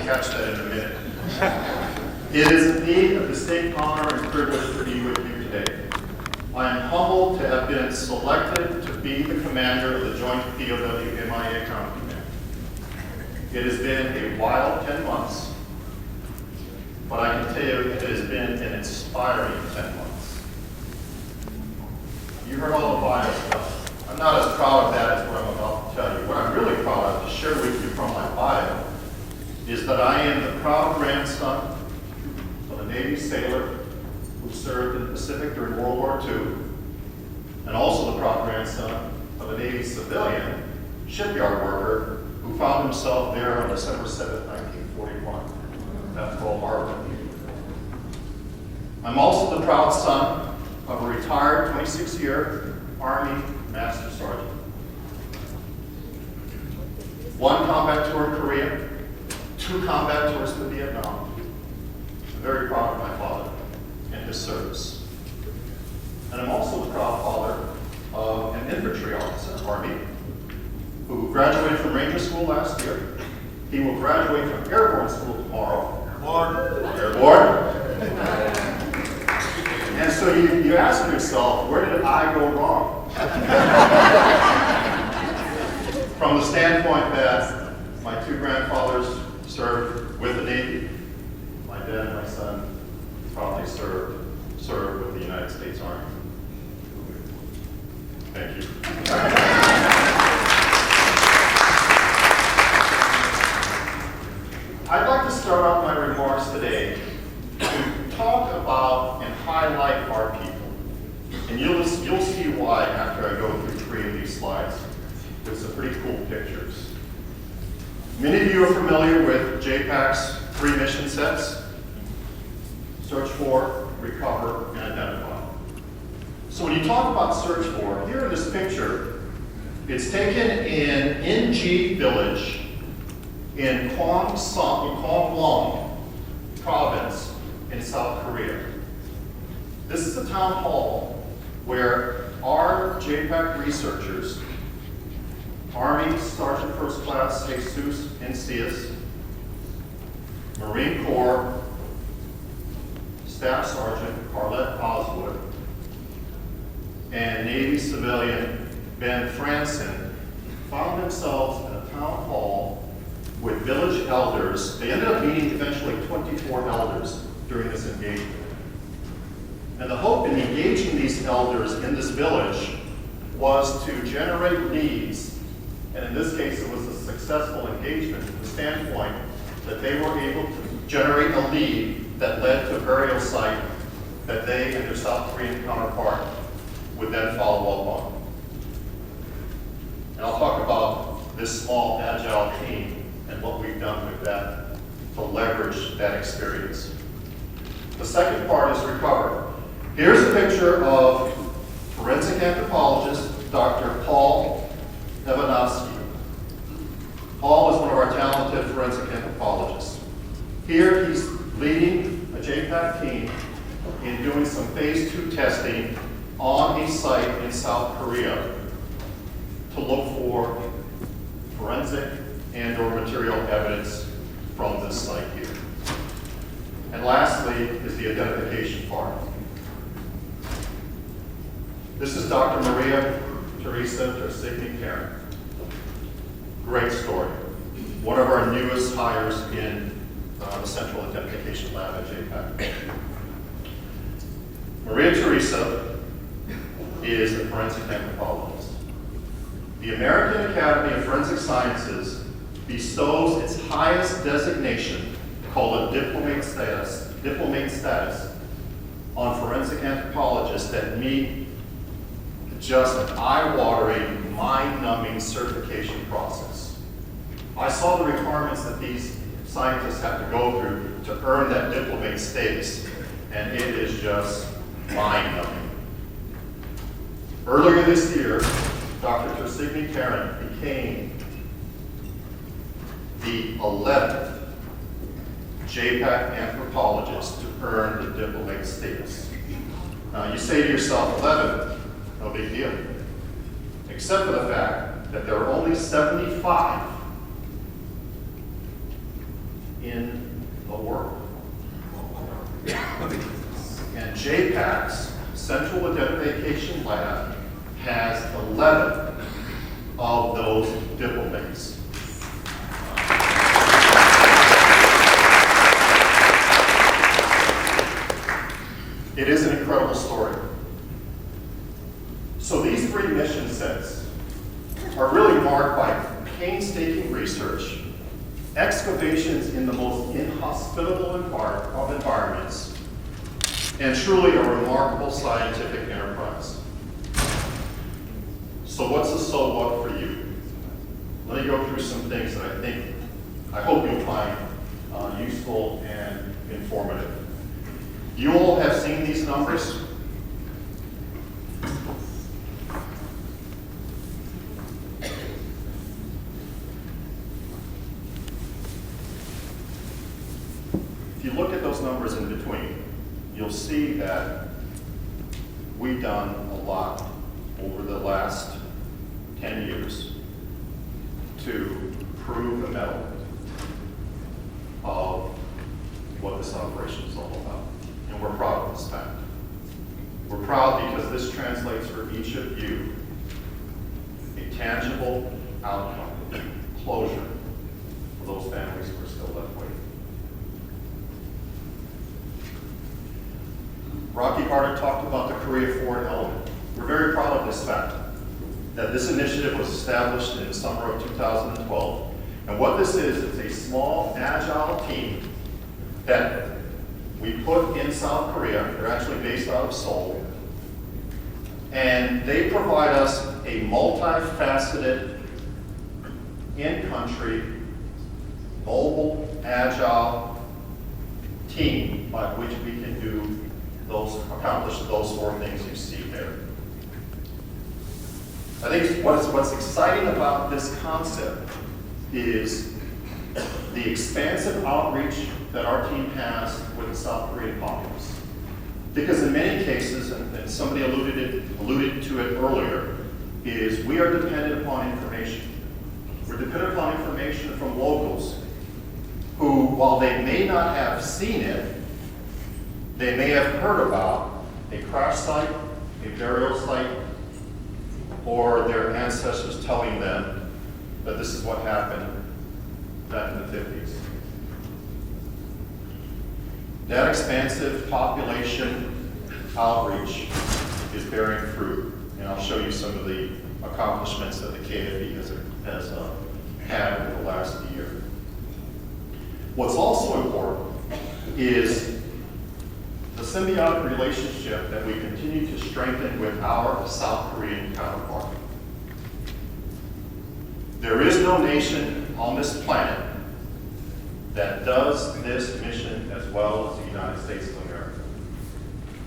catch that in a minute. It is indeed a distinct honor and privilege to be with you today. I am humbled to have been selected to be the commander of the Joint POW-MIA Counter Command. It has been a wild 10 months, but I can tell you it has been an inspiring 10 months. You heard all the bio stuff. I'm not as proud of that as what I'm about to tell you. What I'm really proud of to share with you from my bio is that I am the proud grandson of a Navy sailor who served in the Pacific during World War II, and also the proud grandson of a Navy civilian shipyard worker who found himself there on December 7, 1941, at Pearl Harbor. I'm also the proud son of a retired 26-year Army Master Sergeant. One combat tour in Korea, 2 combat tours to Vietnam. I'm very proud of my father and his service. And I'm also the proud father of an infantry officer, Army, who graduated from Ranger School last year. He will graduate from Airborne School tomorrow. Airborne. And so you ask yourself, where did I go wrong? From the standpoint that my 2 grandfathers served with the Navy, my dad and my son probably served with the United States Army. Thank you. I'd like to start off my remarks today to talk about and highlight our people. And you'll see why after I go through 3 of these slides with some pretty cool pictures. Many of you are familiar with JPAC's 3 mission sets: search for, recover, and identify. So when you talk about search for, here in this picture, it's taken in NG Village in Kwangwon province in South Korea. This is a town hall where our JPAC researchers, Army Sergeant First Class Jesus Encias, Marine Corps Staff Sergeant Carlette Oswood, and Navy civilian Ben Franson found themselves in a town hall with village elders. They ended up meeting eventually 24 elders during this engagement. And the hope in engaging these elders in this village was to generate leads. And in this case, it was a successful engagement from the standpoint that they were able to generate a lead that led to a burial site that they and their South Korean counterpart would then follow up on. And I'll talk about this small, agile team and what we've done with that to leverage that experience. The second part is recover. Here's a picture of forensic anthropologist Dr. Paul Evanovsky. Paul is one of our talented forensic anthropologists. Here he's leading a JPAC team in doing some phase 2 testing on a site in South Korea to look for forensic and or material evidence from this site here. And lastly is the identification part. This is Dr. Maria Teresa Tersigny-Karen. Great story. One of our newest hires in the Central Identification Lab at JPAC. Maria Teresa is a forensic anthropologist. The American Academy of Forensic Sciences bestows its highest designation, called a diplomate status, on forensic anthropologists that meet just an eye-watering, mind-numbing certification process. I saw the requirements that these scientists have to go through to earn that diplomate status, and it is just mind-numbing. Earlier this year, Dr. Tersigny-Karen became the 11th JPAC anthropologist to earn the diplomate status. Now you say to yourself, 11, no big deal. Except for the fact that there are only 75 in the world. And JPAC's Central Identification Lab has 11 of those diplomates. It is an incredible story. So these 3 mission sets are really marked by painstaking research, excavations in the most inhospitable of environments, and truly a remarkable scientific enterprise. So what's the so what for you? Let me go through some things that I hope you'll find useful and informative. You all have seen these numbers. If you look at those numbers in between, you'll see that we've done a lot over the last 10 years to prove the mettle of what this operation is all about. And we're proud of this fact. We're proud because this translates for each of you a tangible outcome, closure for those families who are still left waiting. Rocky Harder talked about the Korea Forward element. We're very proud of this fact, that this initiative was established in the summer of 2012. And what this is a small, agile team that we put in South Korea. They're actually based out of Seoul. And they provide us a multifaceted, in-country, mobile, agile team by which we can accomplish those 4 things you see there. I think what's exciting about this concept is the expansive outreach that our team has with the South Korean populace. Because in many cases, and somebody alluded to it earlier, is we are dependent upon information. We're dependent upon information from locals who, while they may not have seen it, they may have heard about a crash site, a burial site, or their ancestors telling them that this is what happened back in the 50s. That expansive population outreach is bearing fruit, and I'll show you some of the accomplishments that the KFE has had over the last year. What's also important is the symbiotic relationship that we continue to strengthen with our South Korean counterpart. There is no nation on this planet that does this mission as well as the United States of America.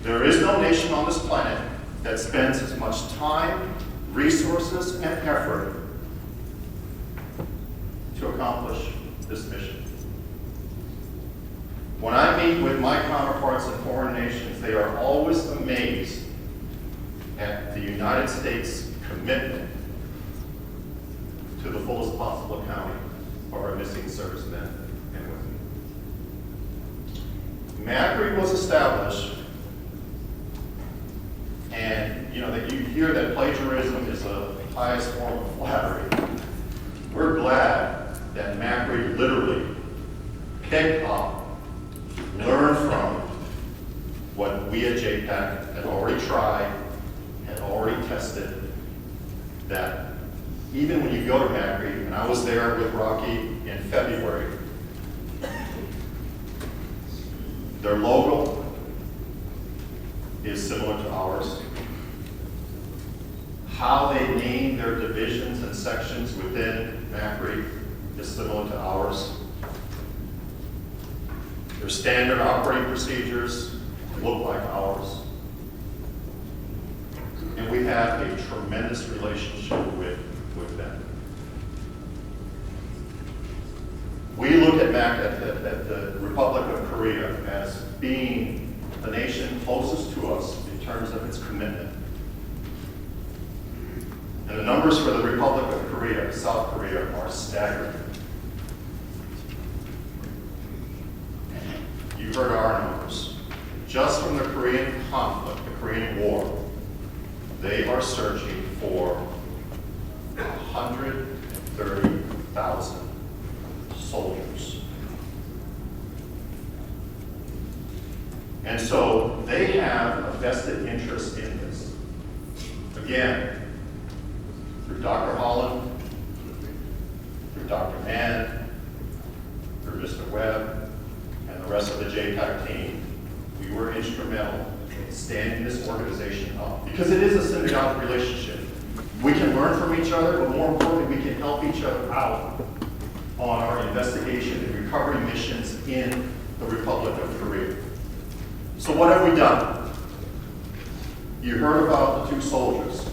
There is no nation on this planet that spends as much time, resources, and effort to accomplish this mission. When I meet with my counterparts in foreign nations, they are always amazed at the United States' commitment to the fullest possible accounting of our missing servicemen and women. MACRE was established, and that you hear that plagiarism is the highest form of flattery. We're glad that MACRE literally picked up, learned from what we at JPAC had already tried, had already tested, that even when you go to MACRE, and I was there with Rocky in February, their logo is similar to ours. How they name their divisions and sections within MACRE is similar to ours. Their standard operating procedures look like ours. And we have a tremendous relationship with them. We look at the Republic of Korea as being the nation closest to us in terms of its commitment. And the numbers for the Republic of Korea, South Korea, are staggering. you heard our numbers. Just from the Korean conflict, the Korean War, they are searching for 130,000 soldiers. And so they have a vested interest in this. Again, through Dr. Holland, through Dr. Mann, through Mr. Webb, and the rest of the JPAC team, we were instrumental in standing this organization up. Because it is a symbiotic relationship. We can learn from each other, but more importantly, we can help each other out on our investigation and recovery missions in the Republic of Korea. So what have we done? You heard about the two soldiers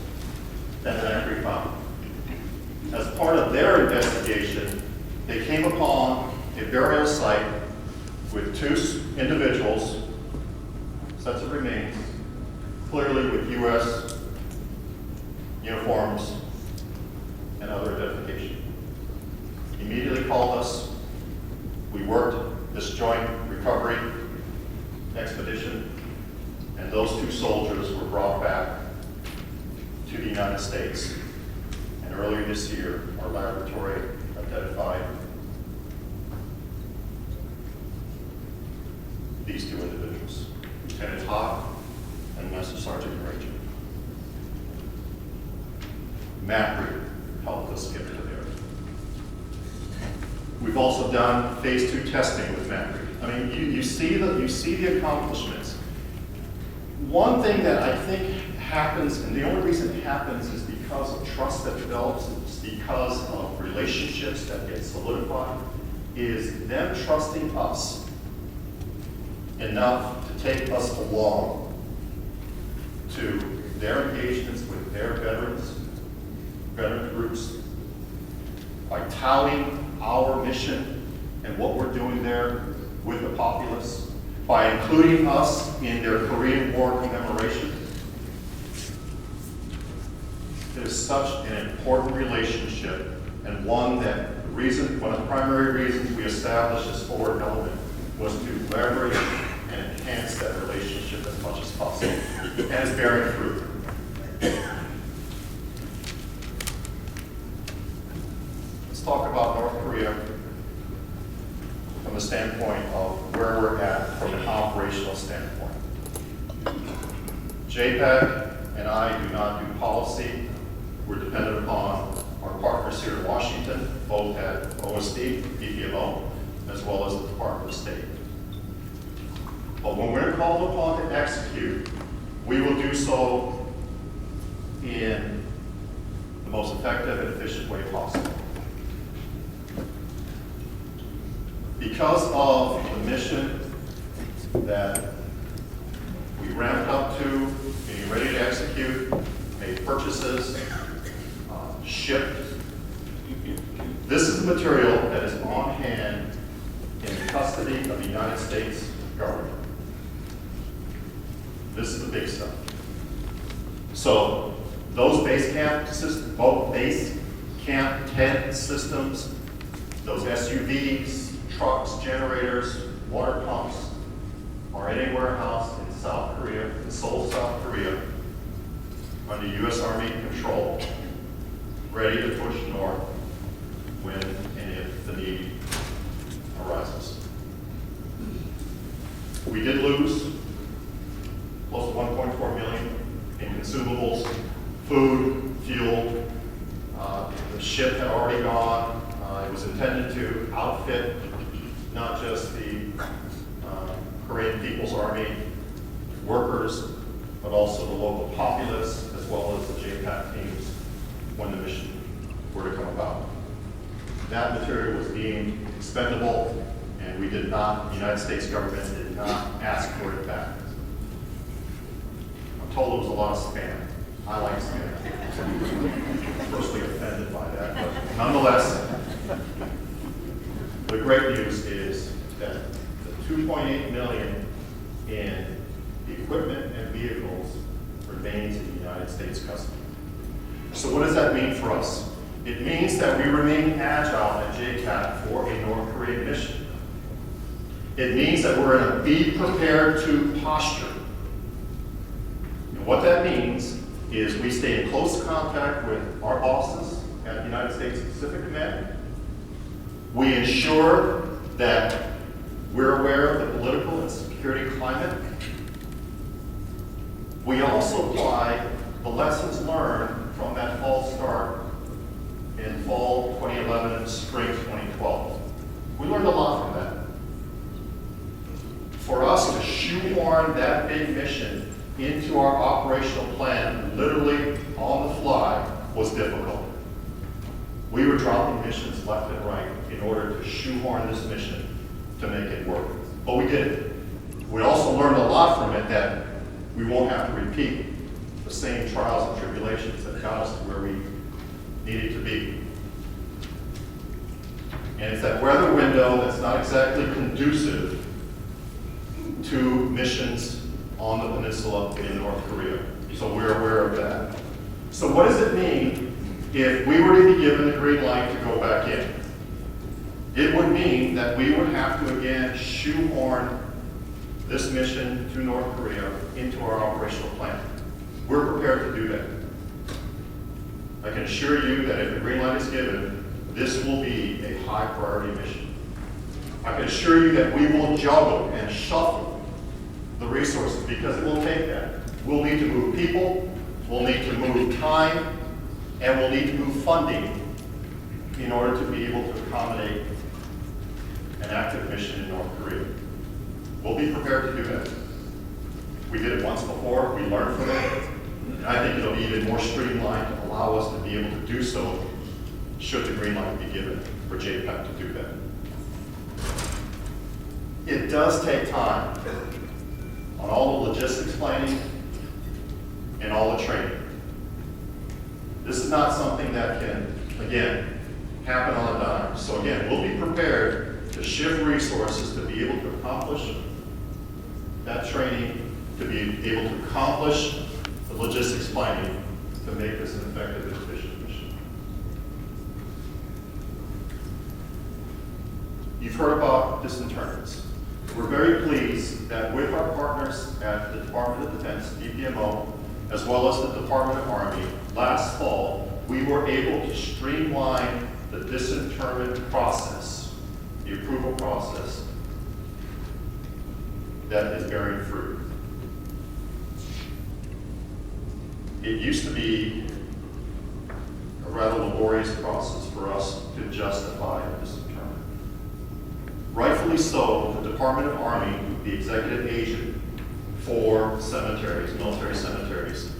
that Macri found. As part of their investigation, they came upon a burial site with two individuals, sets of remains, clearly with U.S. uniforms and other identification. Immediately called us. We worked this joint recovery expedition, and those two soldiers were brought back to the United States. And earlier this year, our laboratory identified these two individuals, Lieutenant Todd and Master Sergeant Rachel. Macri helped us get to there. We've also done phase 2 testing with Macri. I mean, you see the accomplishments. One thing that I think happens, and the only reason it happens is because of trust that develops, it's because of relationships that get solidified, is them trusting us enough to take us along to their engagements with their veteran groups by touting our mission and what we're doing there with the populace, by including us in their Korean War commemoration. It is such an important relationship, and one of the primary reasons we established this forward element was to leverage and enhance that relationship as much as possible, and it's bearing fruit. Let's talk about North Korea from the standpoint of where we're at from an operational standpoint. JPAC and I do not do policy. We're dependent upon our partners here in Washington, both at OSD, DPMO, as well as the Department of State. But when we're called upon to execute, we will do so in the most effective and efficient way possible. Because of the mission that we ramped up to, being ready to execute, made purchases, shipped, this is the material that is on hand in custody of the United States government. This is the big stuff. So those base camp systems, both base camp tent systems, those SUVs, trucks, generators, water pumps are in a warehouse in South Korea, in Seoul, South Korea, under U.S. Army control, ready to push north when and if the need arises. We did lose close to 1.4 million in consumables, food, fuel. The ship had already gone. It was intended to outfit not just the Korean People's Army workers, but also the local populace, as well as the JPAC teams when the mission were to come about. That material was deemed expendable, and we did not, the United States government did not ask for it back. I'm told it was a lot of spam. I like spam. I'm personally offended by that, but nonetheless, the great news is that the $2.8 million in equipment and vehicles remains in the United States custody. So what does that mean for us? It means that we remain agile at JCAT for a North Korean mission. It means that we're in a be prepared to posture. And what that means is we stay in close contact with our bosses at the United States Pacific Command. We ensure that we're aware of the political and security climate. We also apply the lessons learned from that fall start in fall 2011 and spring 2012. We learned a lot from that. For us to shoehorn that big mission into our operational plan, literally on the fly, was difficult. We were dropping missions left and right in order to shoehorn this mission to make it work. But we did it. We also learned a lot from it that we won't have to repeat the same trials and tribulations that got us to where we needed to be. And it's that weather window that's not exactly conducive to missions on the peninsula in North Korea. So we're aware of that. So what does it mean if we were to be given the green light to go back in? It would mean that we would have to again shoehorn this mission to North Korea into our operational plan. We're prepared to do that. I can assure you that if the green light is given, this will be a high priority mission. I can assure you that we will juggle and shuffle the resources because it will take that. We'll need to move people, we'll need to move time, and we'll need to move funding in order to be able to accommodate an active mission in North Korea. We'll be prepared to do that. We did it once before, we learned from it, and I think it'll be even more streamlined to allow us to be able to do so should the green light be given for JPAC to do that. It does take time on all the logistics planning and all the training. This is not something that can, again, happen on a dime. So again, we'll be prepared to shift resources to be able to accomplish that training, to be able to accomplish the logistics planning to make this an effective and efficient mission. You've heard about disinterments. We're very pleased that with our partners at the Department of Defense, DPMO, as well as the Department of Army, last fall, we were able to streamline the disinterment process, the approval process, that is bearing fruit. It used to be a rather laborious process for us to justify disinterment. Rightfully so, the Department of Army, the executive agent for cemeteries, military cemeteries,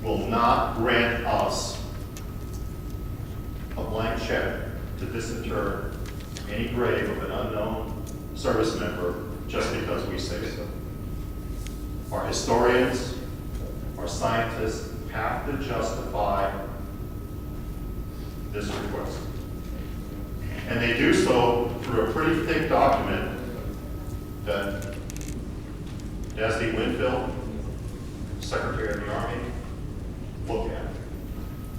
will not grant us a blank check to disinter any grave of an unknown service member just because we say so. Our historians, our scientists have to justify this request. And they do so through a pretty thick document that Desdy Winfield, Secretary of the Army, look at.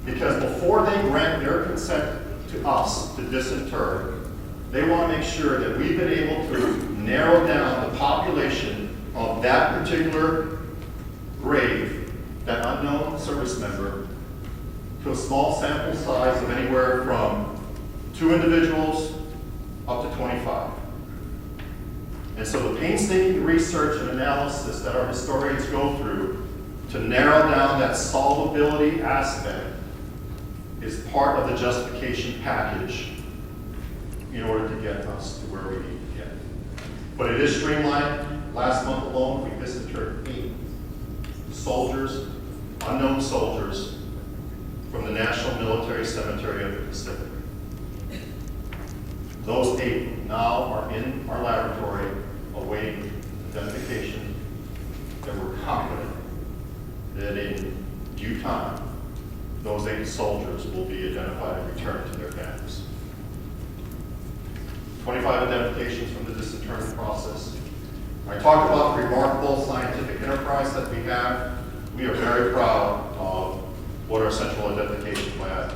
Because before they grant their consent to us to disinter, they want to make sure that we've been able to narrow down the population of that particular grave, that unknown service member, to a small sample size of anywhere from 2 individuals up to 25. And so the painstaking research and analysis that our historians go through to narrow down that solvability aspect is part of the justification package in order to get us to where we need to get. But it is streamlined. Last month alone, we disinterred 8 soldiers, unknown soldiers, from the National Military Cemetery of the Pacific. Those 8 now are in our laboratory awaiting identification, that we're confident that in due time, those 8 soldiers will be identified and returned to their families. 25 identifications from the disinterment process. I talked about the remarkable scientific enterprise that we have. We are very proud of what our Central Identification Lab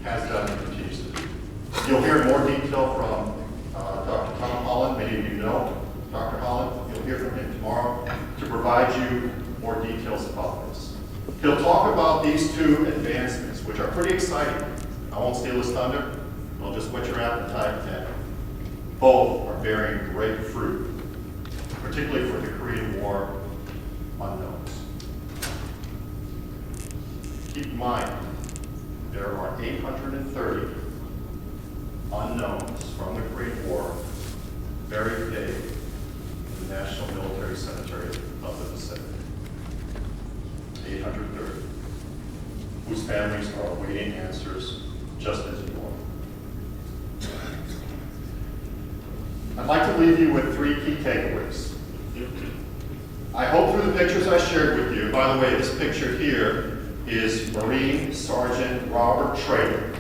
has done and continues to do. You'll hear more detail from Dr. Tom Holland. Many of you know pretty exciting. I won't steal his thunder. I'll just whet your appetite that both are bearing great fruit, particularly for the Korean War unknowns. Keep in mind, there are 830 unknowns from the Korean War buried today in the National Military Cemetery of the Pacific. 830, whose families are awaiting answers just as you are. I'd like to leave you with 3 key takeaways. I hope through the pictures I shared with you, by the way, this picture here is Marine Sergeant Robert Traylor.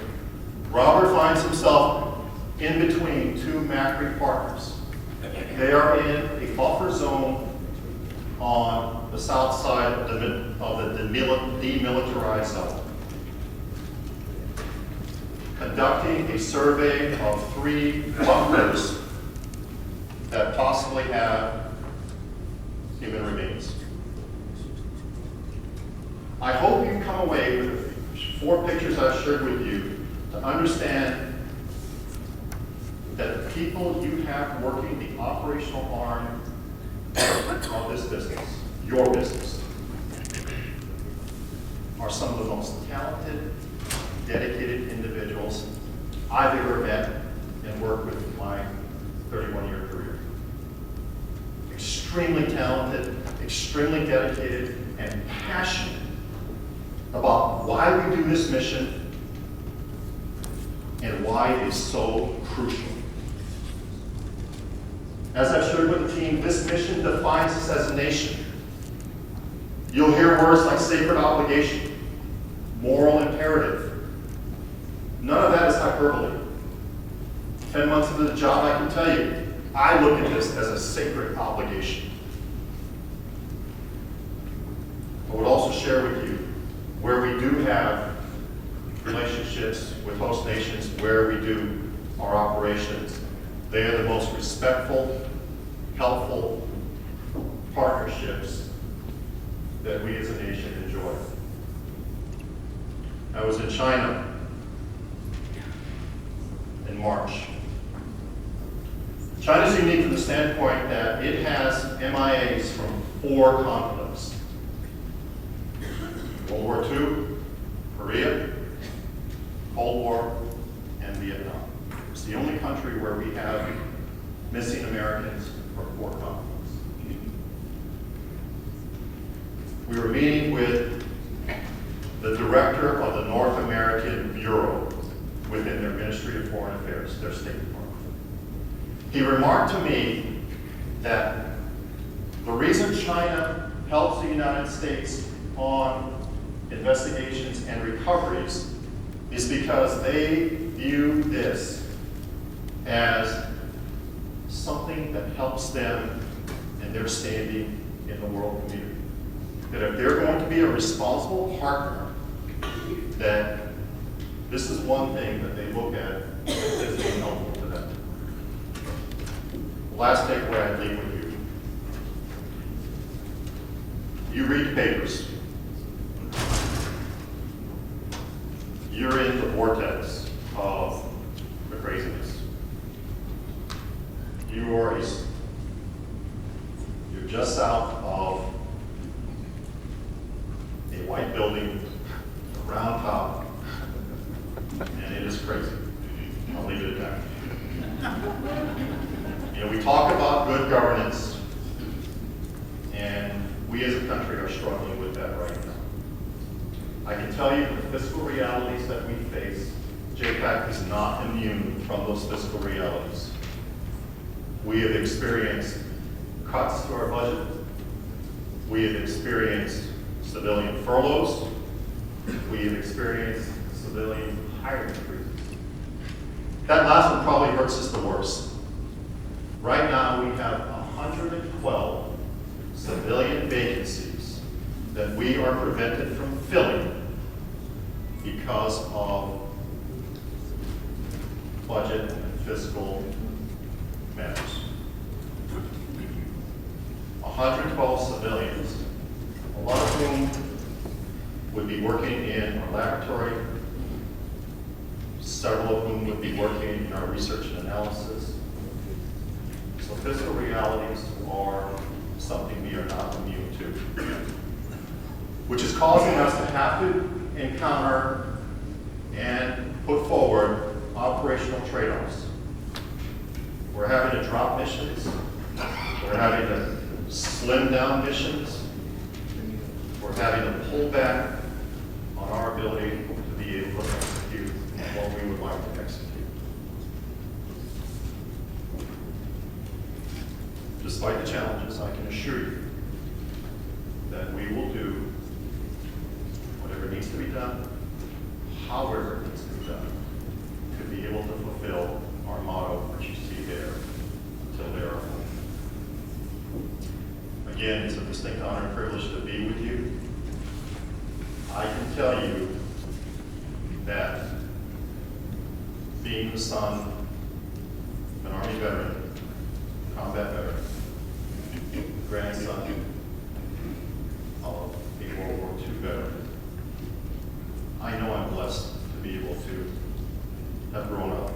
Robert finds himself in between 2 Macri partners. They are in a buffer zone on the south side of the demilitarized zone, conducting a survey of 3 bunkers that possibly have human remains. I hope you come away with the 4 pictures I've shared with you to understand that the people you have working the operational arm of this business, your business, are some of the most talented, dedicated individuals I've ever met and worked with in my 31-year career. Extremely talented, extremely dedicated, and passionate about why we do this mission and why it is so crucial. As I've shared with the team, this mission defines us as a nation. You'll hear words like sacred obligation, moral imperative. None of that is hyperbole. 10 months into the job, I can tell you, I look at this as a sacred obligation. I would also share with you where we do have relationships with host nations, where we do our operations. They are the most respectful, helpful partnerships that we as a nation enjoy. I was in China in March. China is unique from the standpoint that it has MIAs from 4 conflicts. World War II, Korea, Cold War, and Vietnam. It's the only country where we have missing Americans from 4 conflicts. We were meeting with the director of the North American Bureau within their Ministry of Foreign Affairs, their State Department. He remarked to me that the reason China helps the United States on investigations and recoveries is because they view this as something that helps them in their standing in the world community. That if they're going to be a responsible partner, that this is one thing that they look at as being helpful to them. The last takeaway I'd leave with you. You read the papers. You're in the vortex of the craziness. You're just south of a white building, a round top, and it is crazy. I'll leave it at that. You know, we talk about good governance, and we as a country are struggling with that right now. I can tell you the fiscal realities that we face, JPAC is not immune from those fiscal realities. We have experienced cuts to our budget. We have experienced civilian furloughs. We have experienced civilian hiring freezes. That last one probably hurts us the worst. Right now, we have 112 civilian vacancies that we are prevented from filling because of budget and fiscal matters. 112 civilians, a lot of whom would be working in our laboratory, several of whom would be working in our research and analysis. So physical realities are something we are not immune to, which is causing us to have to encounter and put forward operational trade-offs. We're having to drop missions. We're having to slim down missions. We're having to pull back on our ability to be able to execute what we would like to execute. Despite the challenges, I can assure you that we will do whatever needs to be done, however it needs to be done, to be able to fulfill our motto, which you see there, until they are full. Again, it's a distinct honor and privilege to be with you. I can tell you that being the son of an Army veteran, combat veteran, grandson of a World War II veteran, I know I'm blessed to be able to have grown up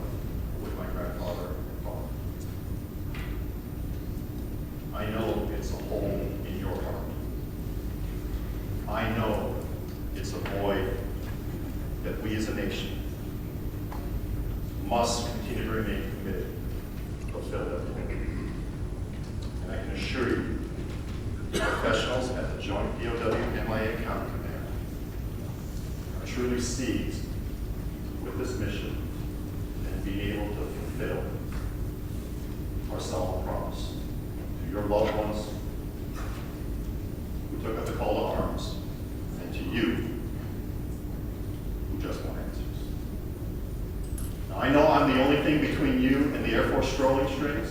with my grandfather and father. I know it's a hole in your heart. I know it's a void that we as a nation must continue to remain committed to fulfill that void. And I can assure you, the professionals at the Joint DOW-MIA County Command are truly seized with this mission and being able to fulfill our solemn promise to your loved ones who took up the call to arms, and to you who just want answers. Now, I know I'm the only thing between you and the Air Force strolling strings,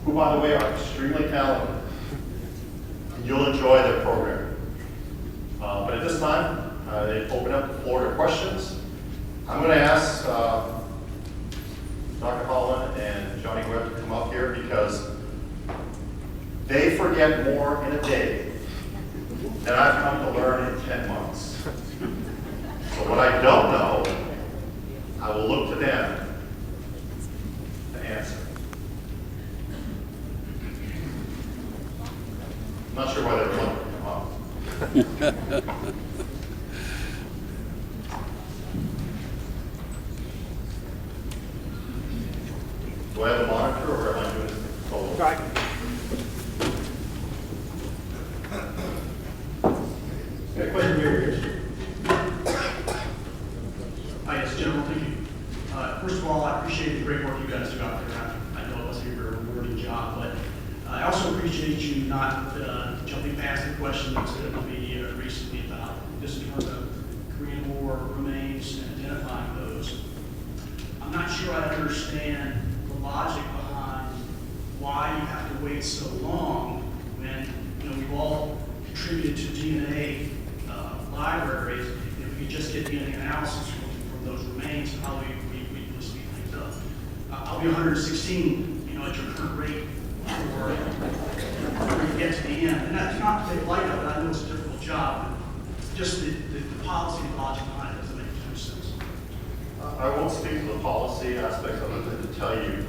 who, by the way, are extremely talented, and you'll enjoy their program. But at this time, they open up the floor to questions. I'm going to ask Dr. Holland and Johnny Webb to come up here because they forget more in a day than I've come to learn in 10 months. So what I don't know, I will look to them to answer. I'm not sure why they're wanting to come up. Do I have a monitor or am I doing this solo? Right. Got a question here, Rich. Hi, it's General. Thank you. First of all, I appreciate the great work you guys do out there. I know it wasn't a very rewarding job, but I also appreciate you not jumping past the questions that the media recently about just in terms of Korean War remains and identifying those. I'm not sure I understand the logic behind why you have to wait so long when we've all contributed to DNA libraries. If we could just get DNA analysis from those remains, how we speed things up. I'll be 116, at your current rate before we get to the end. And that's not to take light of it. I know it's a difficult job, but just the policy and logic behind it doesn't make too much sense. I won't speak to the policy aspects of it, but to tell you,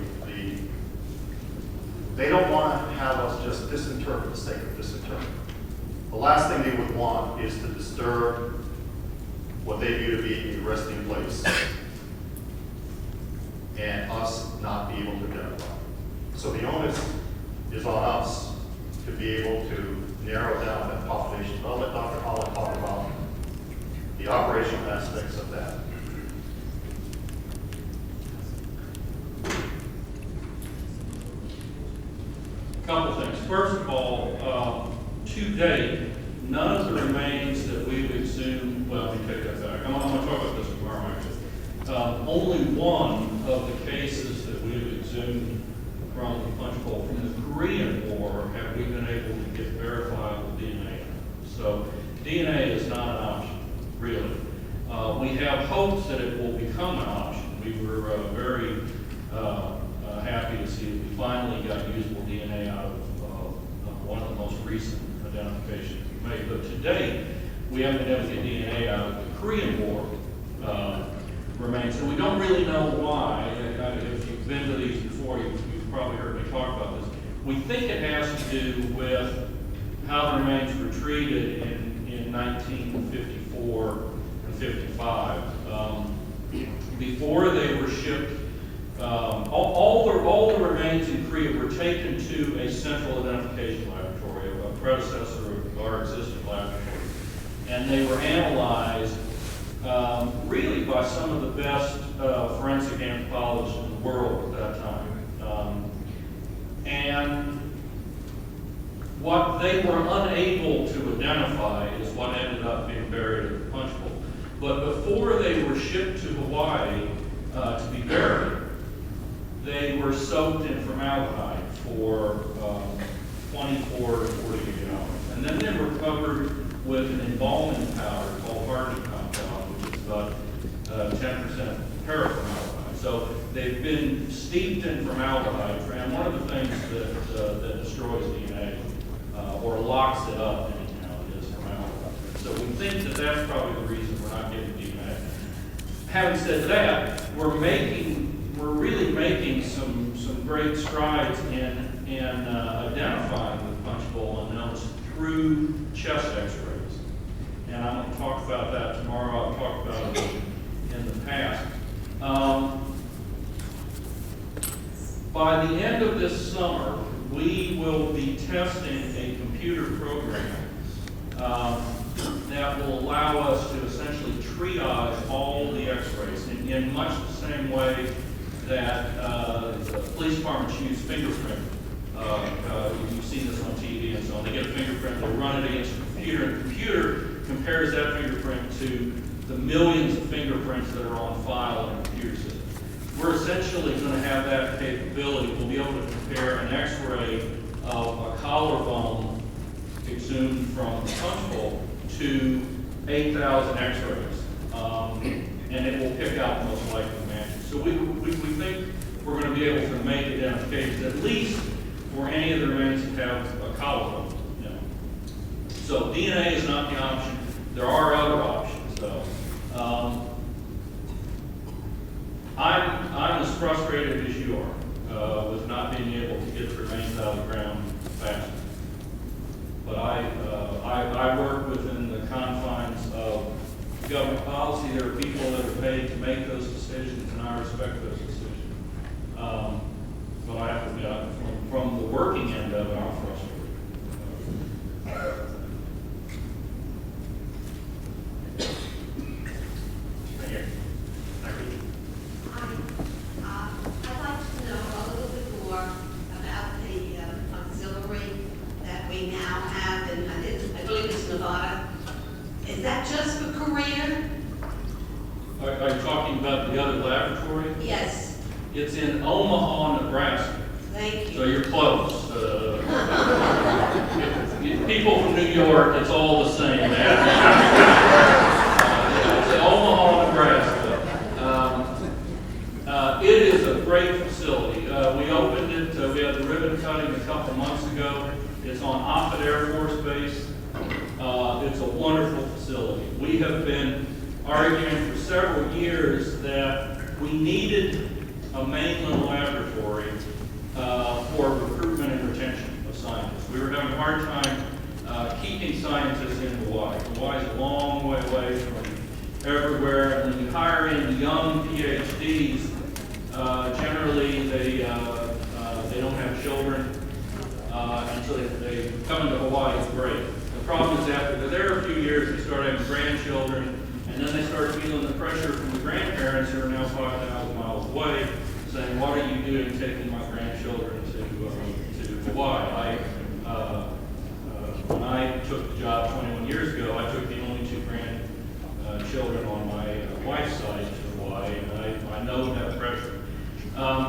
they don't want to have us just disinterpret for the sake of disinterpret. The last thing they would want is to disturb what they view to be a resting place and us not be able to identify. So the onus is on us to be able to narrow down that population. I'll let Dr. Holland talk about the operational aspects of that. Couple things. First of all, to date, none of the remains that we've exhumed, well, let me take that back. I'm going to talk about this tomorrow, actually. Only one of the cases that we've exhumed from the punch bowl from the Korean War have we been able to get verifiable DNA. So DNA is not an option, really. We have hopes that it will become an option. We were very happy to see that we finally got usable DNA out of one of the most recent identifications we made. But to date, we haven't been able to get DNA out of the Korean War remains. And we don't really know why. If you've been to these before, you've probably heard me talk about this. We think it has to do with how the remains were treated in 1954 and 55. Before they were shipped, all the remains in Korea were taken to a central identification laboratory, a predecessor of our existing laboratory. And they were analyzed really by some of the best forensic anthropologists in the world at that time. And what they were unable to identify is what ended up being buried at the punch bowl. But before they were shipped to Hawaii to be buried, they were soaked in formaldehyde for 24 to 48 hours. And then they were covered with an embalming powder called hardening compound, which is about 10% paraformaldehyde. So they've been steeped in formaldehyde, and one of the things that destroys DNA or locks it up anyhow is formaldehyde. So we think that that's probably the reason we're not getting DNA. Having said that, we're really making some great strides in identifying the punch bowl unknowns through chest X-rays. And I'm going to talk about that tomorrow. I've talked about it in the past. By the end of this summer, we will be testing a computer program that will allow us to essentially triage all the X-rays in much the same way that the police departments use fingerprint. You've seen this on TV and so on. They get a fingerprint, they run it against a computer, and the computer compares that fingerprint to the millions of fingerprints that are on file in a computer system. We're essentially going to have that capability. We'll be able to compare an X-ray of a collarbone exhumed from the punch bowl to 8,000 X-rays, and it will pick out the most likely matches. So we think we're going to be able to make identifications, at least for any of the remains that have a collarbone. You know. So DNA is not the option. There are other options, though. I'm as frustrated as you are with not being able to get the remains out of the ground fast. But I work within the confines of government policy. There are people that are paid to make those decisions, and I respect those decisions. But I have to admit, from the working end of it, I'm frustrated. I'd like to know a little bit more about the auxiliary that we now have, and I believe it's Nevada. Is that just for Korea? Are you talking about the other laboratory? Yes. It's in Omaha, Nebraska. Thank So you. you're close. People from New York, it's all the same. It's Omaha, Nebraska. It is a great facility. We opened it, we had the ribbon cutting a couple months ago. It's on Offutt Air Force Base. It's a wonderful facility. We have been arguing for several years that we needed a mainland laboratory for recruitment and retention of scientists. We were having a hard time keeping scientists in Hawaii. Hawaii is a long way away from everywhere, and when you hire in young PhDs, generally they don't have children, and so they come into Hawaii. It's great. The problem is after they're there a few years, they start having grandchildren, and then they start feeling the pressure from the grandparents who are now 5,000 miles away, saying, "What are you doing taking my grandchildren to Hawaii?" When I took the job 21 years ago, I took the only two grandchildren on my wife's side to Hawaii, and I know that pressure.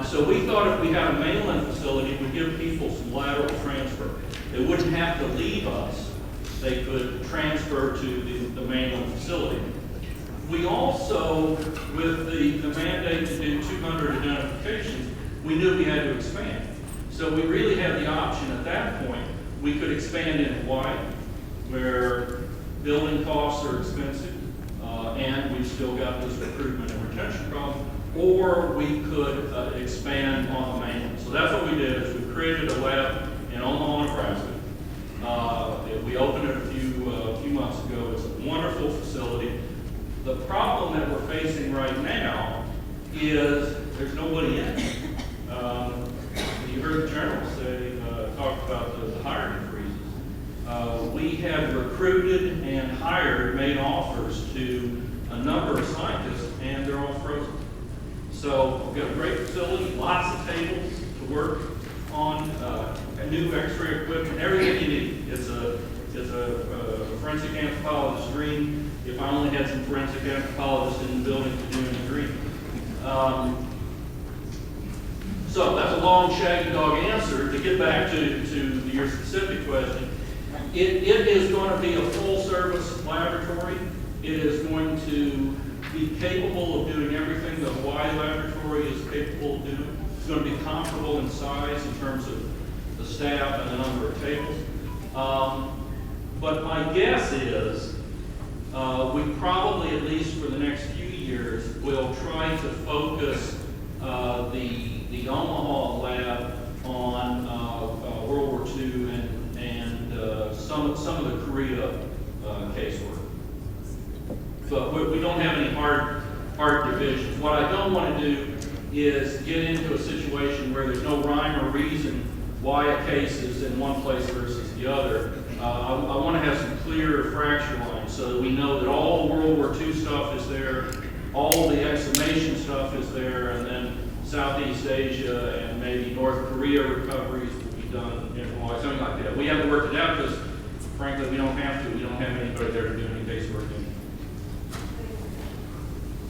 So we thought if we had a mainland facility, it would give people some lateral transfer. They wouldn't have to leave us. They could transfer to the mainland facility. We also, with the mandate to do 200 identifications, we knew we had to expand. So we really had the option at that point. We could expand in Hawaii, where building costs are expensive. and we've still got this recruitment and retention problem, or we could expand on the mainland. So that's what we did, is we created a lab in Omaha, Nebraska. We opened it a few months ago. It's a wonderful facility. The problem that we're facing right now is there's nobody in it. You heard the general say, talk about the hiring freezes. We have recruited and hired, made offers to a number of scientists, and they're all frozen. So we've got a great facility, lots of tables to work on, new X-ray equipment, everything you need. It's a forensic anthropologist's dream. If I only had some forensic anthropologists in the building to do in a dream. So that's a long, shaggy dog answer. To get back to your specific question, it is going to be a full-service laboratory. It is going to be capable of doing everything the Hawaii laboratory is capable of doing. It's going to be comparable in size in terms of the staff and the number of tables. But my guess is we probably, at least for the next few years, will try to focus the Omaha lab on World War II and some of the Korea casework. But we don't have any hard divisions. What I don't want to do is get into a situation where there's no rhyme or reason why a case is in one place versus the other. I want to have some clear fracture lines so that we know that all World War II stuff is there, all the exhumation stuff is there, and then Southeast Asia and maybe North Korea recoveries will be done in Hawaii, something like that. We haven't worked it out because, frankly, we don't have to. We don't have anybody there to do any casework.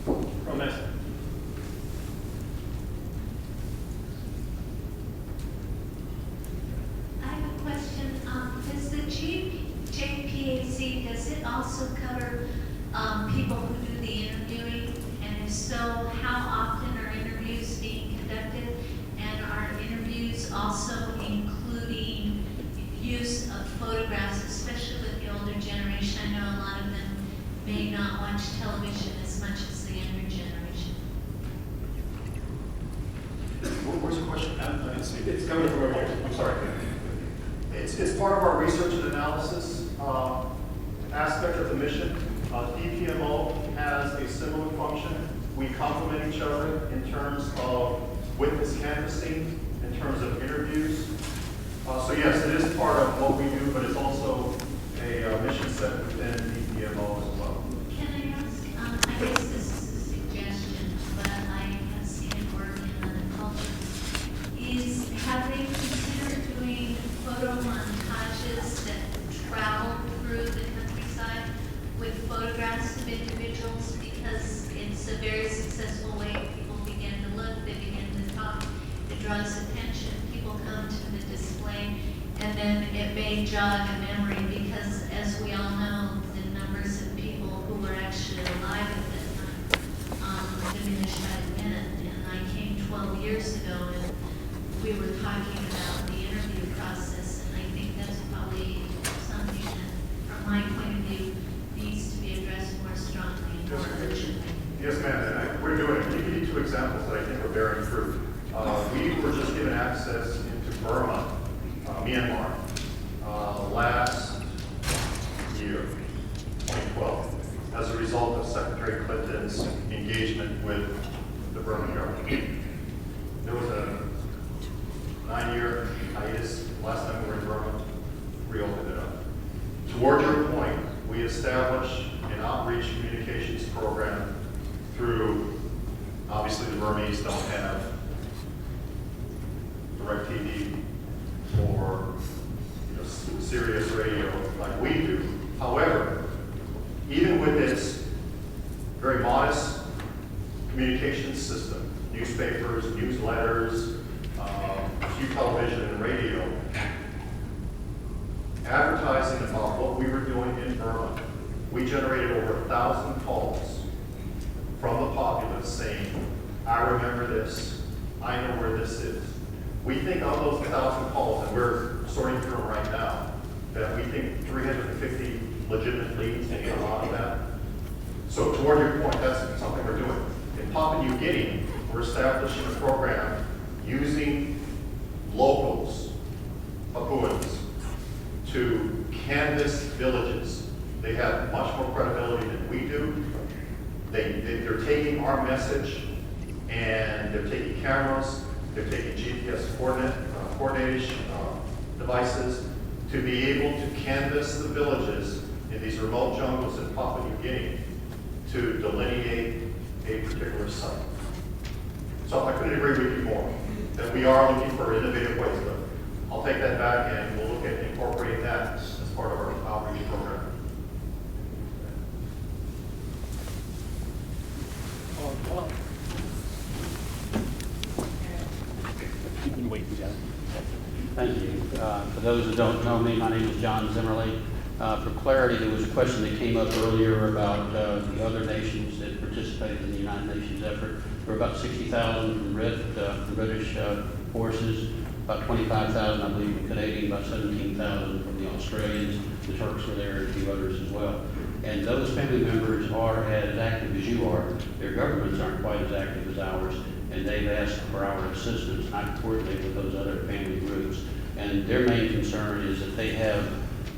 From that. I have a question. Does the JPAC, does it also cover people who do the interviewing? And if so, how often are interviews being conducted? And are interviews also including use of photographs, especially with the older generation? I know a lot of them may not watch television as much as the younger generation. Where's the question? I didn't see it. It's coming from over here. I'm sorry. It's part of our research and analysis aspect of the mission. DPMO has a similar function. We complement each other in terms of witness canvassing, in terms of interviews. So yes, it is part of what we do, but it's also a mission set within DPMO as well. Can I ask, I guess this is a suggestion, but I have seen it work in other cultures, have they considered doing photo montages that travel through the countryside with photographs of individuals, because it's a very successful way people begin to look, they begin to talk, it draws attention, people come to the display, and then it may jog a memory, because as we all know, the numbers of people who were actually alive at that time diminished by the minute. And I came 12 years ago, and we were talking about the interview process, and I think that's probably something that, from my point of view, needs to be addressed more strongly and more urgently. Yes, ma'am, and we're doing it. Give you two examples that I think are bearing fruit. We were just given access into Burma, Myanmar, last year, 2012, as a result of Secretary Clinton's engagement with the Burman government. There was a 9-year hiatus last time we were in Burma, reopened it up. Toward your point, we established an outreach communications program through, obviously the Burmese don't have DirecTV or Sirius radio like we do. However, even with its very modest communications system, newspapers, newsletters, a few television and radio, advertising about what we were doing in Burma, we generated over 1,000 calls from the populace saying, I remember this, I know where this is. We think of those 1,000 calls, and we're sorting through them right now, that we think 350 legitimate leads may come out of that. So toward your point, that's something we're doing. In Papua New Guinea, we're establishing a program using locals, Papuans, to canvass villages. They have much more credibility than we do. They're taking our message and they're taking cameras, they're taking GPS coordination devices to be able to canvass the villages in these remote jungles in Papua New Guinea to delineate a particular site. So I couldn't agree with you more, that we are looking for innovative ways, but I'll take that back and we'll look at incorporating that as part of our outreach program. Thank you. For those who don't know me, my name is John Zimmerly. For clarity, there was a question that came up earlier about the other nations that participated in the United Nations effort. There were about 60,000 from the British forces, about 25,000, I believe, from Canadian, about 17,000 from the Australians. The Turks were there, and a few others as well. And those family members are as active as you are. Their governments aren't quite as active as ours, and they've asked for our assistance. I coordinate with those other family groups, and their main concern is that they have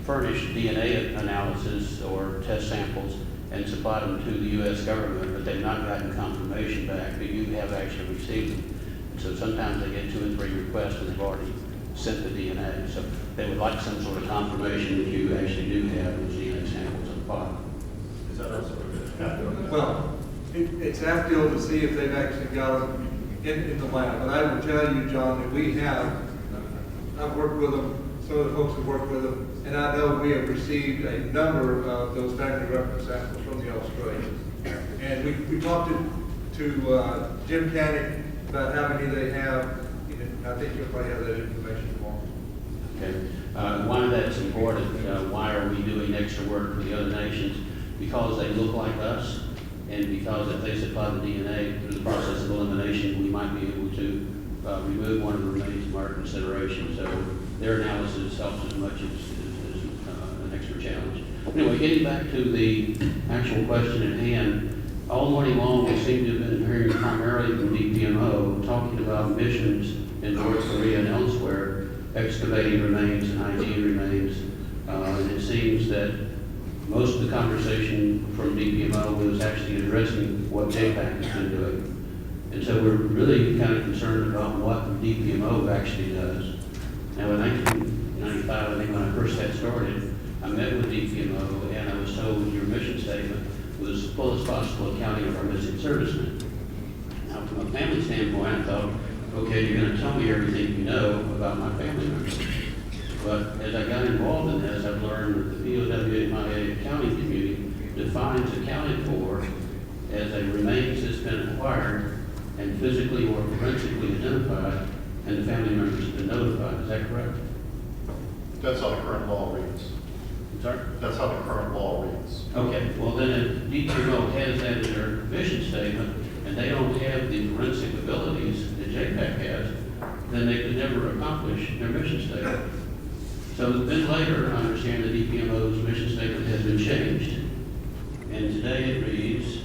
furnished DNA analysis or test samples and supplied them to the U.S. government, but they've not gotten confirmation back that you have actually received them. So sometimes they get 2 and 3 requests and they've already sent the DNA. So they would like some sort of confirmation that you actually do have those DNA samples on file. Is that also good? Well, it's our deal to see if they've actually got them in the lab. But I will tell you, John, that we have, I've worked with them, some of the folks have worked with them, and I know we have received a number of those family reference samples from the Australians. And we talked to Jim Cannick about how many they have. I think you'll probably have that information tomorrow. Okay. Why that's important, why are we doing extra work for the other nations? Because they look like us, and because if they supply the DNA through the process of elimination, we might be able to remove one of the remains from our consideration. So their analysis helps as much as an extra challenge. Anyway, getting back to the actual question at hand, all morning long we seem to have been hearing primarily from DPMO talking about missions in North Korea and elsewhere, excavating remains and ID remains. And it seems that most of the conversation from DPMO was actually addressing what JPAC has been doing. And so we're really kind of concerned about what DPMO actually does. Now in 1995, I think when I first got started, I met with DPMO and I was told your mission statement was full as possible accounting of our missing servicemen. Now from a family standpoint, I thought, okay, you're going to tell me everything you know about my family members. But as I got involved in this, I've learned that the POW-MIA accounting community defines accounted for as a remains that's been acquired and physically or forensically identified, and the family members have been notified. Is that correct? That's how the current law reads. Sorry? That's how the current law reads. Okay, well then if DPMO has that in their mission statement, and they don't have the forensic abilities that JPAC has, then they could never accomplish their mission statement. So then later, I understand that DPMO's mission statement has been changed. And today it reads,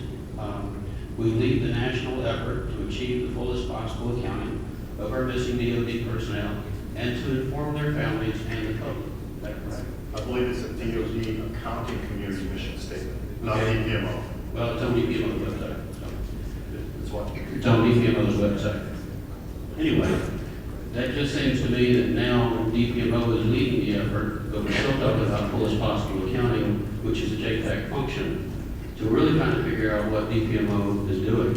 we lead the national effort to achieve the fullest possible accounting of our missing DoD personnel and to inform their families and the public. Is that correct? I believe it's a DoD accounting community mission statement, not Okay. DPMO. Well, it's on DPMO's website. So. It's what? It's on DPMO's website. Anyway, that just seems to me that now DPMO is leading the effort, but we're still talking about fullest possible accounting, which is a JPAC function. So we're really trying to figure out what DPMO is doing.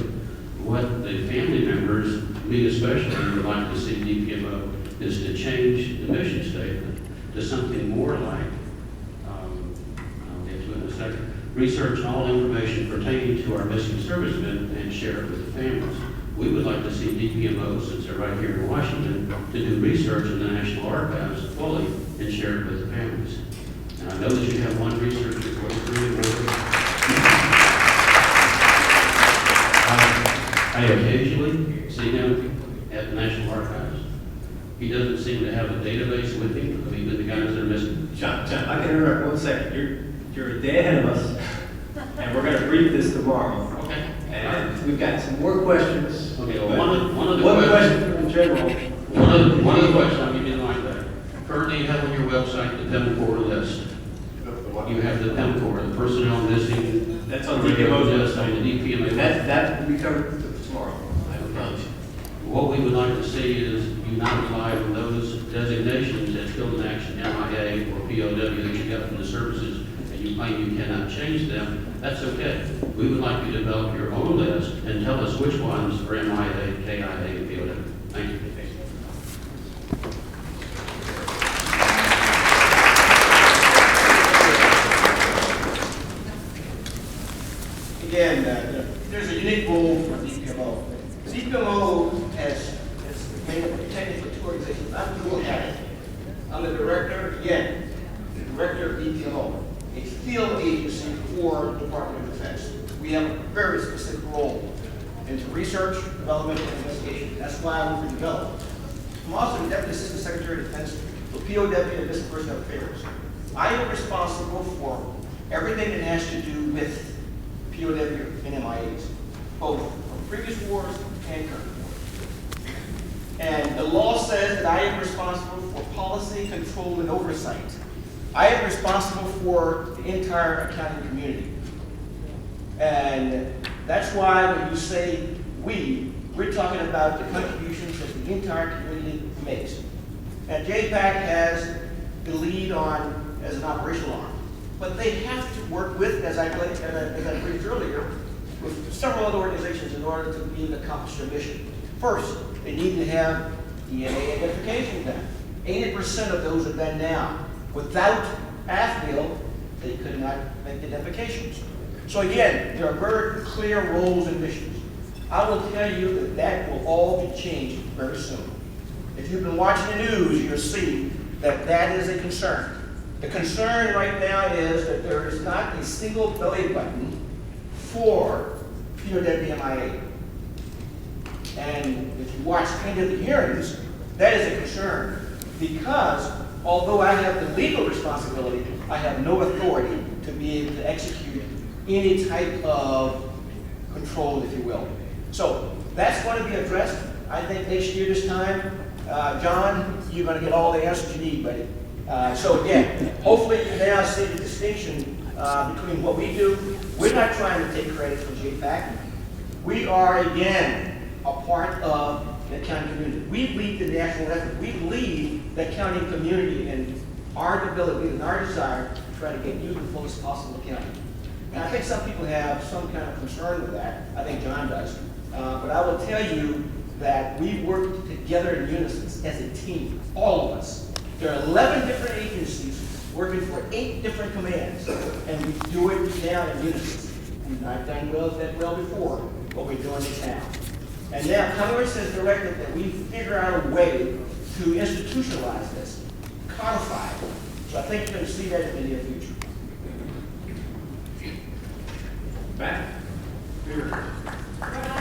What the family members, me especially, would like to see DPMO is to change the mission statement to something more like, I'll get to it in a second, research all information pertaining to our missing servicemen and share it with the families. We would like to see DPMO, since they're right here in Washington, to do research in the National Archives fully and share it with the families. And I know that you have one researcher for the I occasionally see him at the National Archives. He doesn't seem to have a database with him of even the guys that are missing. John, I can interrupt 1 second. You're a day ahead of us, and and we're gonna brief this tomorrow. Okay. And we've got some more questions. Okay, well, but one of the One questions, question from the general. one of the questions, I'll give you the line back. Currently, you have on your website the PEMCOR list. The what? You have the PEMCOR, the personnel missing. That's on DPMO's list, on the DPMA. That will be covered tomorrow, I promise you. What we would like to see is you not rely on those designations as field in action, MIA, or POW that you got from the services, and you claim you cannot change them. That's okay. We would like you to develop your own list and tell us which ones are MIA, KIA, and POW. Thank you. Again, there's a unique role for DPMO. DPMO has made up of technically two organizations. I'm dual headed. I'm the director, again, the director of DPMO, a field agency for the Department of Defense. We have a very specific role into research, development, and investigation. That's why we were developed. I'm also the Deputy Assistant Secretary of Defense for POW and Missing Personnel Affairs. I am responsible for everything that has to do with POW and MIAs, both from previous wars and current wars. And the law says that I am responsible for policy, control, and oversight. I am responsible for the entire accounting community. And that's why when you say we're talking about the contributions that the entire community makes. And JPAC has the lead on as an operational arm. But they have to work with, as I briefed earlier, with several other organizations in order to be able to accomplish their mission. First, they need to have DNA identification done. 80% of those are done now. Without AFNIL, they could not make identifications. So again, there are very clear roles and missions. I will tell you that that will all be changed very soon. If you've been watching the news, you'll see that that is a concern. The concern right now is that there is not a single belly button for POW-MIA. And if you watch any of the hearings, that is a concern because although I have the legal responsibility, I have no authority to be able to execute any type of control, if you will. So that's going to be addressed. I think next year this time, John, you're going to get all the answers you need, buddy. So again, hopefully you now see the distinction between what we do. We're not trying to take credit for JPAC. We are, again, a part of the accounting community. We lead the national effort. We lead the accounting community in our ability and our desire to try to get you the fullest possible accounting. And I think some people have some kind of concern with that. I think John does. But I will tell you that we work together in unison as a team, all of us. There are 11 different agencies working for 8 different commands, and we do it now in unison. We've not done that well before, but we're doing it now. And now Congress has directed that we figure out a way to institutionalize this, codify it. So I think you're going to see that in the near future. Matt? What